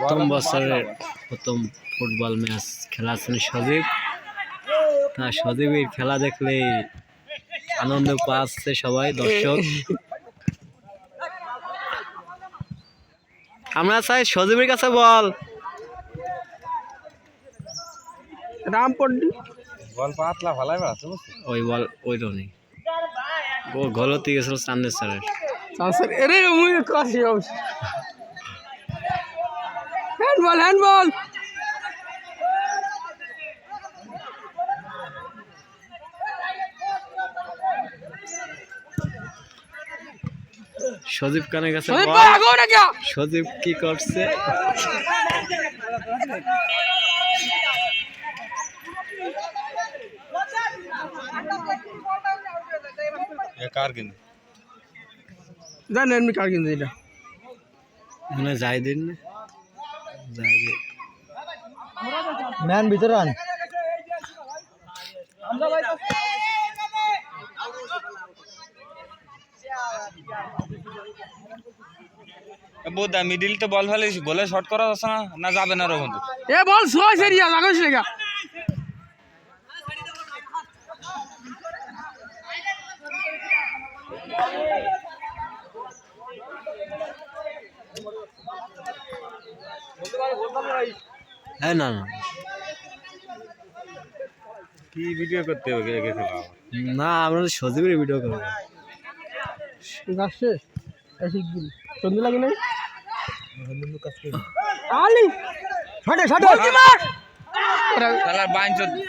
প্রথম বছরের প্রথম ফুটবল ম্যাচ খেলাচ্ছেন সজীব। তা সজীবের খেলা দেখলেই আনন্দ পাচ্ছে সবাই দর্শক। আমরা চাই সজীবের কাছে বল বল পাতলা ভালাই বাড়াচ্ছে ওই বল ওই রনি ও গলতি গেছিল চান্দের স্যারের। হ্যান্ডবল সজীব খানের কাছে সজীব কি করছে? কার কিনে জানেন কার কিনছে এটা মানে যাই দিন না যাই দিন ম্যান ভিতরে আন বোধা মিডিল তো বল ফেলে গোলে শট করা যাচ্ছে না, না যাবে না রকম এ বল সোয়া সেরিয়া লাগাইছ লেগা হ্যাঁ না না কি ভিডিও করতে হবে খেলা না আমরা সজীবের ভিডিও করবো। গাছে এসিগুল সন্ধি লাগে নাই আলি ছাড়ে ছাড়ে খেলার বাইঞ্চ